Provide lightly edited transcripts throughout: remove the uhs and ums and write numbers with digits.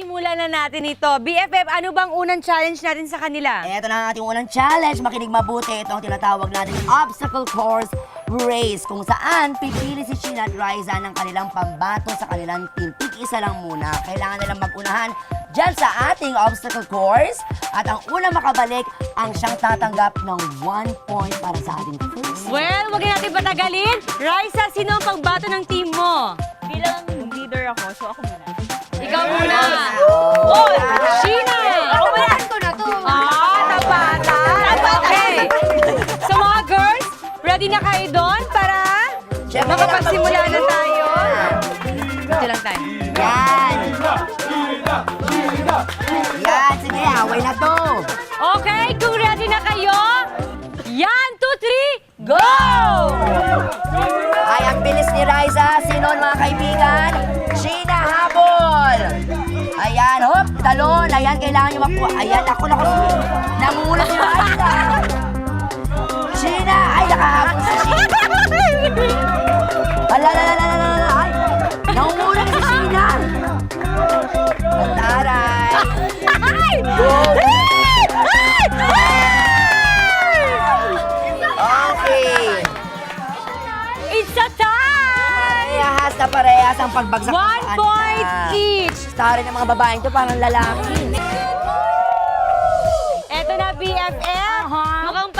simulan na natin ito. BFF, ano bang unang challenge natin sa kanila? Ito na ang ating unang challenge. Makinig mabuti. Ito ang tinatawag natin obstacle course race. Kung saan pipili si Sheena at Riza ng kanilang pambato sa kanilang team. Tig-isa lang muna. Kailangan nilang mag-unahan dyan sa ating obstacle course. At ang unang makabalik ang siyang tatanggap ng 1 point para sa ating first. Well, wag natin patagalin. Riza, sino ang pagbato ng team mo? Bilang leader ako, so ako muna. Ikaw muna. Oh, Sheena! Ako muna ko na to. Tabata. Okay. So mga girls, ready na kayo doon para makapagsimula na tayo? Ito lang tayo. Yan! Yan! Sige, away na to! Okay, kung ready na kayo, yan, 2, 3, go! Ay, ang bilis ni Riza. Sino mga kaibigan? Sheena, habol! Ayan, hop, talon. Ayan, kailangan nyo makuha. Ayan, ako. Nangungulat si Riza. Sheena, ay, nakahabol si Sheena. Ay, nangungulat si Sheena. Taray. Okay. It's a tie! Parehas na parehas ang pagbagsak. 1 point each. Stary ng mga babaeng to, parang lalaki. Eto na, BFF. Mukhang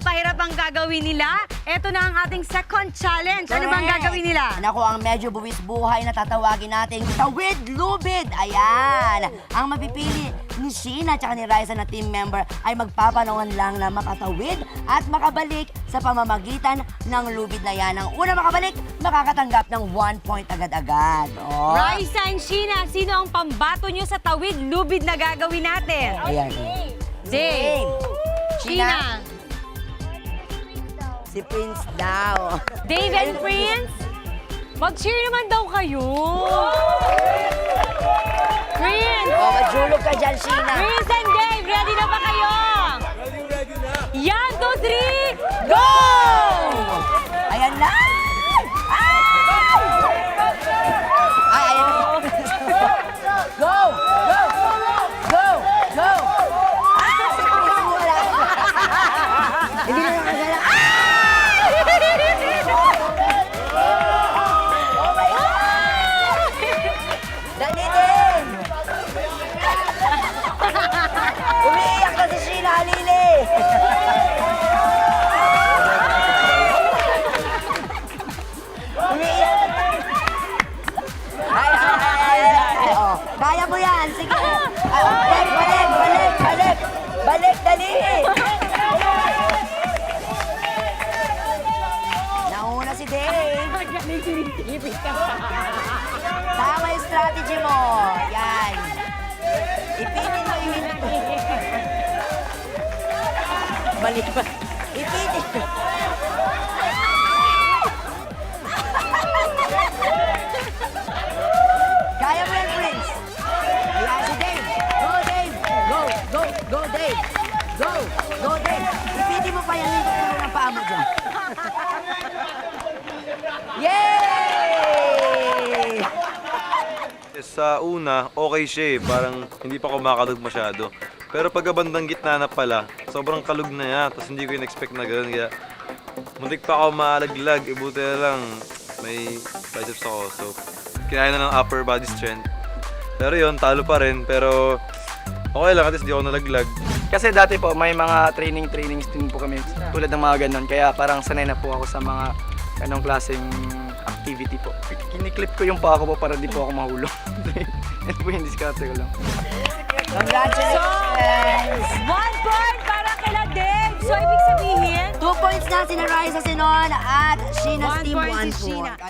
pahirap ang gagawin nila. Eto na ang ating second challenge. Ano bang gagawin nila? Naku, ang medyo buwis buhay na tatawagin nating tawid lubid. Ayan. Ang mapipili ni Sheena at ni Riza na team member ay magpapanahon lang na makatawid at makabalik sa pamamagitan ng lubid na yan. Ang una makabalik, makakatanggap ng 1 point agad-agad. Oh. Riza and Sheena, sino ang pambato nyo sa tawid lubid na gagawin natin? Ayan. Dave. Sheena. Sheena. Si Prince daw. Dave and Prince, mag-cheer naman daw kayo. Prince! Oh, majulog ka dyan, Sheena. Prince and Dave, ready na ba kayo? Ready na. Yan, 2, 3, go! Ayan na! Ay! Ay, ayan na. Go! Go! Go! Go! Ah! Si Prince wala. Hindi na nakagala. Oh my God! Dali din! Umiiyak na si Sheena, halili! Umiiyak! Ay! Oh, kaya mo yan! Sige! Balik! Balik, dali! Nauna si Dave! Tama yung strategy mo! Yan! Ipitin mo yung balik ba? Ipitin! Kaya mo yan, Prince! Ayan si Dave! Go, Dave! Go, Dave! Go, Dave! Ipitin mo pa yan yung tulo ng paa mo dyan. Yay! Sa una, okay siya eh. Parang hindi pa kumakalog masyado. Pero pagka bandang gitna na pala, sobrang kalog na niya. Tapos hindi ko in-expect na gano'n. Kaya muntik pa ako maalaglag. Buti na lang may biceps ako. So, kinaya na ng upper body strength. Pero yun, talo pa rin. Pero okay lang, at least di ako nalaglag. Kasi dati po, may mga trainings din po kami tulad ng mga ganon. Kaya parang sanay na po ako sa mga ganong klaseng activity po. Kiniklip ko yung paa ko po para di po ako mahulog. Ito po yung diskarte ko lang. Congratulations! 1 point para kila Dave. So, ibig sabihin, 2 points na si Riza Sinon at Sheena's 1 team point 1 si Sheena. point.